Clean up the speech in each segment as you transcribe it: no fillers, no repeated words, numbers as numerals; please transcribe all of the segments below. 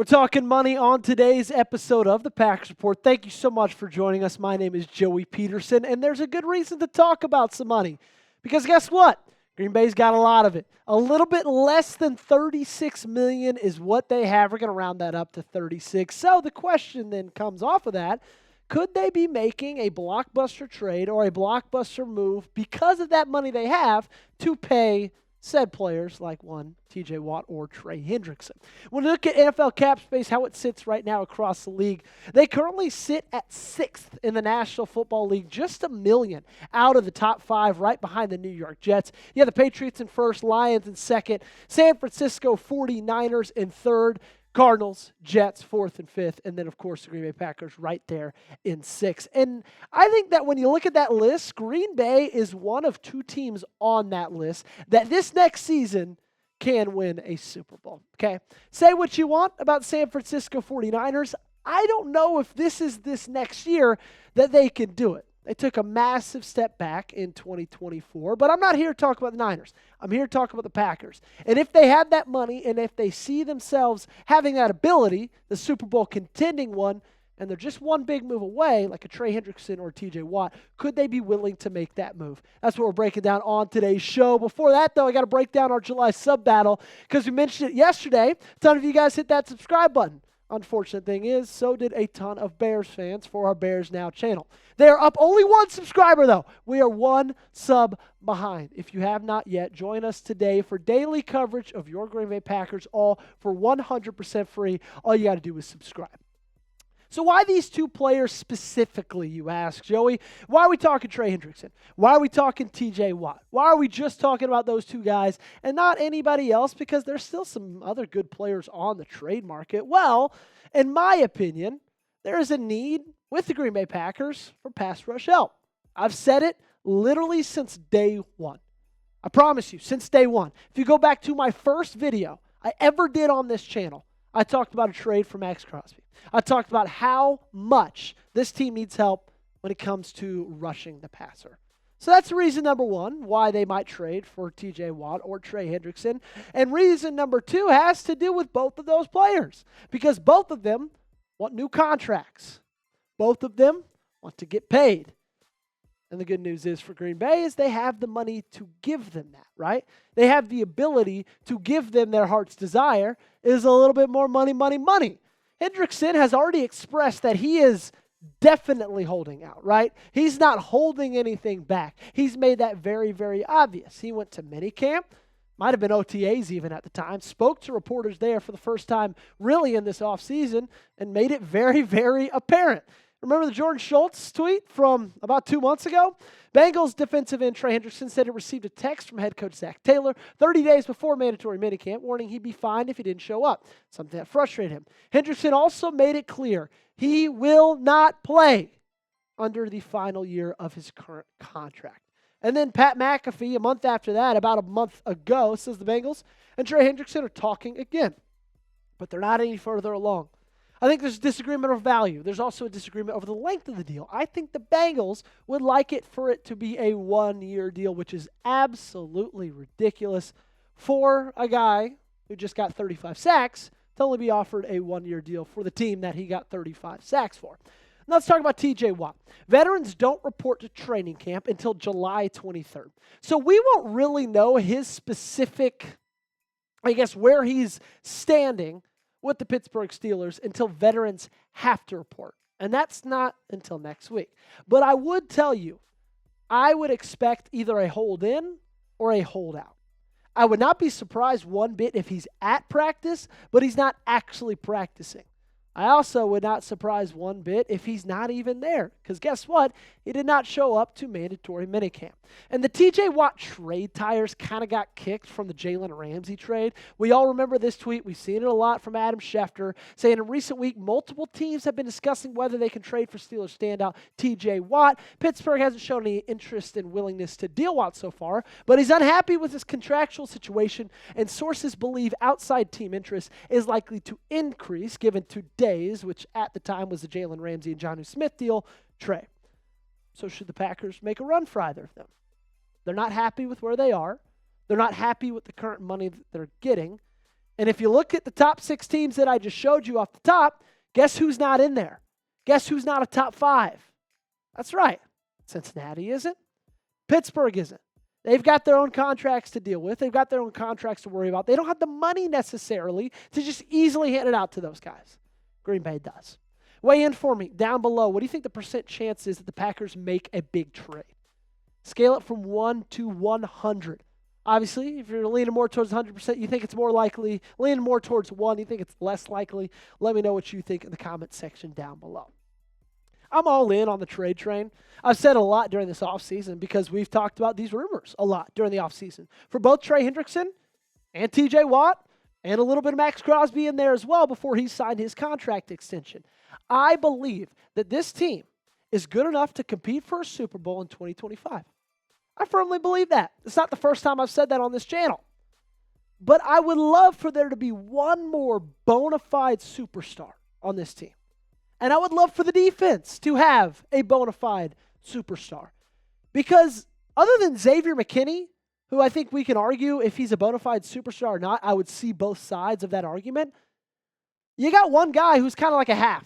talking money on today's episode of the Packers Report. Thank you so much for joining us. My name is Joey Peterson, and there's a good reason to talk about some money. Because guess what? Green Bay's got a lot of it. A little bit less than $36 million is what they have. We're going to round that up to 36. So the question then comes off of that, could they be making a blockbuster trade or a blockbuster move because of that money they have to pay said players like one TJ Watt or Trey Hendrickson? When we look at NFL cap space, how it sits right now across the league, they currently sit at 6th in the National Football League, just $1 million out of the top 5, right behind the New York Jets. You have the Patriots in 1st, Lions in 2nd, San Francisco 49ers in 3rd, Cardinals, Jets, 4th and 5th, and then, of course, the Green Bay Packers right there in 6th. And I think that when you look at that list, Green Bay is one of 2 teams on that list that this next season can win a Super Bowl, okay? Say what you want about San Francisco 49ers. I don't know if this is this next year that they can do it. They took a massive step back in 2024, but I'm not here to talk about the Niners. I'm here to talk about the Packers. And if they have that money and if they see themselves having that ability, the Super Bowl contending one, and they're just one big move away, like a Trey Hendrickson or TJ Watt, could they be willing to make that move? That's what we're breaking down on today's show. Before that, though, I got to break down our July sub battle because we mentioned it yesterday. A ton of you guys hit that subscribe button. Unfortunate thing is, so did a ton of Bears fans for our Bears Now channel. They are up only 1 subscriber, though. We are 1 sub behind. If you have not yet, join us today for daily coverage of your Green Bay Packers, all for 100% free. All you got to do is subscribe. So why these 2 players specifically, you ask, Joey? Why are we talking Trey Hendrickson? Why are we talking TJ Watt? Why are we just talking about those 2 guys and not anybody else? Because there's still some other good players on the trade market. Well, in my opinion, there is a need with the Green Bay Packers for pass rush help. I've said it literally since day one. I promise you, since day one. If you go back to my first video I ever did on this channel, I talked about a trade for Max Crosby. I talked about how much this team needs help when it comes to rushing the passer. So that's reason number 1, why they might trade for TJ Watt or Trey Hendrickson. And reason number 2 has to do with both of those players, because both of them want new contracts. Both of them want to get paid. And the good news is for Green Bay is they have the money to give them that, right? They have the ability to give them their heart's desire is a little bit more money. Hendrickson has already expressed that he is definitely holding out, right? He's not holding anything back. He's made that very, very obvious. He went to minicamp, might have been OTAs even at the time, spoke to reporters there for the first time really in this offseason and made it very, very apparent. Remember the Jordan Schultz tweet from about 2 months ago? Bengals defensive end Trey Hendrickson said he received a text from head coach Zac Taylor 30 days before mandatory minicamp, warning he'd be fined if he didn't show up, something that frustrated him. Hendrickson also made it clear he will not play under the final year of his current contract. And then Pat McAfee, a month after that, about a month ago, says the Bengals and Trey Hendrickson are talking again, but they're not any further along. I think there's a disagreement over value. There's also a disagreement over the length of the deal. I think the Bengals would like it for it to be a 1-year deal, which is absolutely ridiculous for a guy who just got 35 sacks to only be offered a 1-year deal for the team that he got 35 sacks for. Now let's talk about TJ Watt. Veterans don't report to training camp until July 23rd. So we won't really know his specific, where he's standing with the Pittsburgh Steelers until veterans have to report. And that's not until next week. But I would tell you, I would expect either a hold in or a holdout. I would not be surprised one bit if he's at practice, but he's not actually practicing. I also would not surprise one bit if he's not even there, because guess what? He did not show up to mandatory minicamp. And the TJ Watt trade tires kind of got kicked from the Jalen Ramsey trade. We all remember this tweet. We've seen it a lot from Adam Schefter, saying in recent week, multiple teams have been discussing whether they can trade for Steelers standout TJ Watt. Pittsburgh hasn't shown any interest and willingness to deal Watt so far, but he's unhappy with his contractual situation, and sources believe outside team interest is likely to increase given today's, which at the time was the Jalen Ramsey and Jonnu Smith deal, Trey. So should the Packers make a run for either of them? They're not happy with where they are. They're not happy with the current money that they're getting. And if you look at the top 6 teams that I just showed you off the top, guess who's not in there? Guess who's not a top 5? That's right. Cincinnati isn't. Pittsburgh isn't. They've got their own contracts to deal with. They've got their own contracts to worry about. They don't have the money necessarily to just easily hand it out to those guys. Green Bay does. Weigh in for me down below. What do you think the percent chance is that the Packers make a big trade? Scale it from 1 to 100. Obviously, if you're leaning more towards 100%, you think it's more likely. Leaning more towards 1, you think it's less likely. Let me know what you think in the comment section down below. I'm all in on the trade train. I've said a lot during this offseason because we've talked about these rumors a lot during the offseason. For both Trey Hendrickson and TJ Watt and a little bit of Max Crosby in there as well before he signed his contract extension. I believe that this team is good enough to compete for a Super Bowl in 2025. I firmly believe that. It's not the first time I've said that on this channel. But I would love for there to be one more bona fide superstar on this team. And I would love for the defense to have a bona fide superstar. Because other than Xavier McKinney, who I think we can argue if he's a bona fide superstar or not, I would see both sides of that argument. You got one guy who's kind of like a half.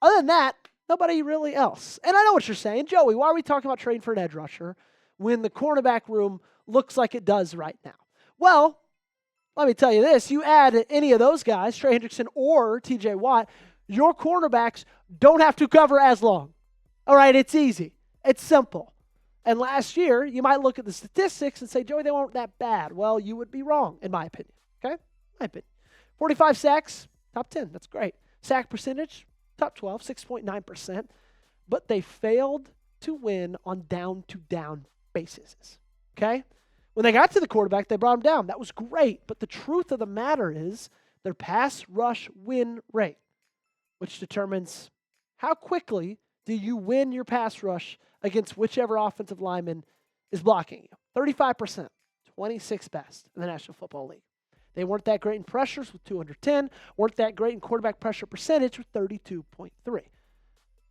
Other than that, nobody really else. And I know what you're saying. Joey, why are we talking about trading for an edge rusher when the cornerback room looks like it does right now? Well, let me tell you this. You add any of those guys, Trey Hendrickson or TJ Watt, your cornerbacks don't have to cover as long. All right, it's easy. It's simple. And last year, you might look at the statistics and say, Joey, they weren't that bad. Well, you would be wrong, in my opinion. Okay? My opinion. 45 sacks, top 10. That's great. Sack percentage, top 12, 6.9%. But they failed to win on down-to-down basis. Okay? When they got to the quarterback, they brought him down. That was great. But the truth of the matter is their pass rush win rate, which determines how quickly do you win your pass rush against whichever offensive lineman is blocking you. 35%, 26th best in the National Football League. They weren't that great in pressures with 210, weren't that great in quarterback pressure percentage with 32.3.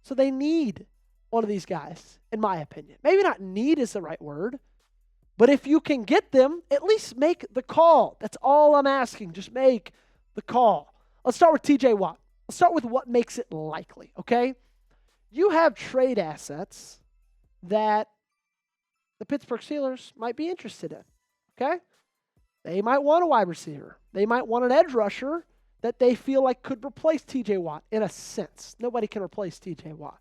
So they need one of these guys, in my opinion. Maybe not need is the right word, but if you can get them, at least make the call. That's all I'm asking. Just make the call. Let's start with TJ Watt. Let's start with what makes it likely, okay? You have trade assets that the Pittsburgh Steelers might be interested in, okay? They might want a wide receiver. They might want an edge rusher that they feel like could replace TJ Watt in a sense. Nobody can replace TJ Watt.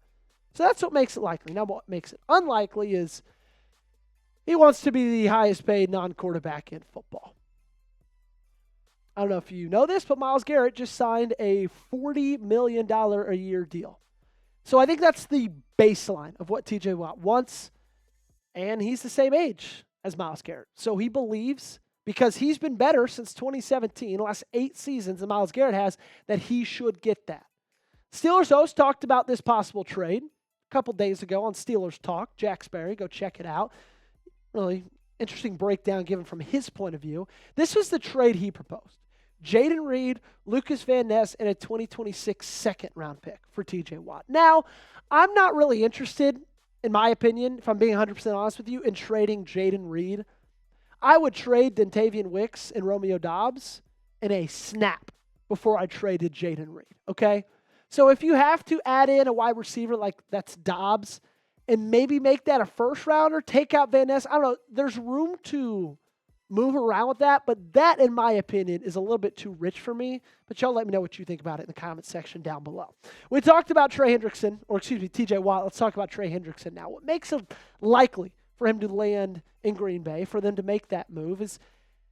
So that's what makes it likely. Now, what makes it unlikely is he wants to be the highest paid non-quarterback in football. I don't know if you know this, but Myles Garrett just signed a $40 million a year deal. So I think that's the baseline of what TJ Watt wants, and he's the same age as Myles Garrett. So he believes, because he's been better since 2017, the last 8 seasons that Myles Garrett has, that he should get that. Steelers host talked about this possible trade a couple days ago on Steelers Talk. Jack Sperry, go check it out. Really interesting breakdown given from his point of view. This was the trade he proposed. Jaden Reed, Lucas Van Ness, and a 2026 second-round pick for TJ Watt. Now, I'm not really interested, in my opinion, if I'm being 100% honest with you, in trading Jaden Reed. I would trade Dontavian Wicks and Romeo Doubs in a snap before I traded Jaden Reed, okay? So if you have to add in a wide receiver like that's Doubs and maybe make that a first-rounder, take out Van Ness, I don't know, there's room to move around with that, but that, in my opinion, is a little bit too rich for me. But y'all let me know what you think about it in the comment section down below. We talked about Trey Hendrickson, or excuse me, TJ Watt. Let's talk about Trey Hendrickson now. What makes it likely for him to land in Green Bay, for them to make that move, is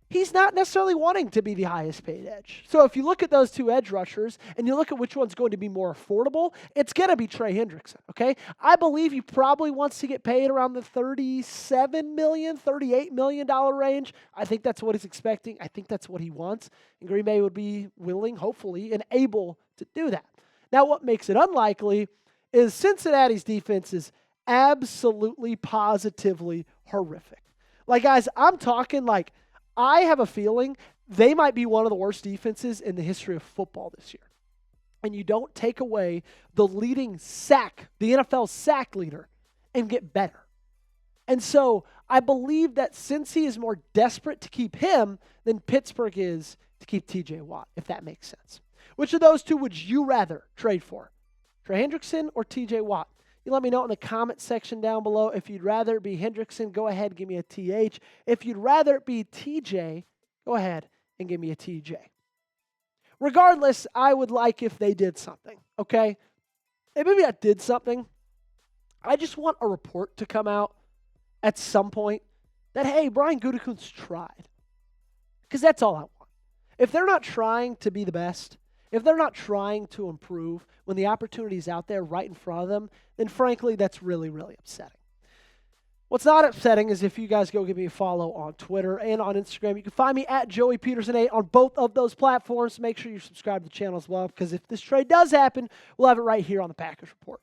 he's not necessarily wanting to be the highest paid edge. So if you look at those two edge rushers and you look at which one's going to be more affordable, it's going to be Trey Hendrickson, okay? I believe he probably wants to get paid around the $37 million, $38 million range. I think that's what he's expecting. I think that's what he wants. And Green Bay would be willing, hopefully, and able to do that. Now, what makes it unlikely is Cincinnati's defense is absolutely, positively horrific. Like, guys, I'm talking like, I have a feeling they might be one of the worst defenses in the history of football this year. And you don't take away the leading sack, the NFL sack leader, and get better. And so I believe that since he is more desperate to keep him than Pittsburgh is to keep TJ Watt, if that makes sense. Which of those two would you rather trade for? Trey Hendrickson or TJ Watt? You let me know in the comment section down below. If you'd rather it be Hendrickson, go ahead, give me a TH. If you'd rather it be TJ, go ahead and give me a TJ. Regardless, I would like if they did something, okay? And maybe I did something. I just want a report to come out at some point that, hey, Brian Gutekunst tried. Because that's all I want. If they're not trying to be the best, if they're not trying to improve when the opportunity is out there right in front of them, then frankly, that's really, really upsetting. What's not upsetting is if you guys go give me a follow on Twitter and on Instagram. You can find me at JoeyPeterson8 on both of those platforms. Make sure you subscribe to the channel as well, because if this trade does happen, we'll have it right here on the Packers Report.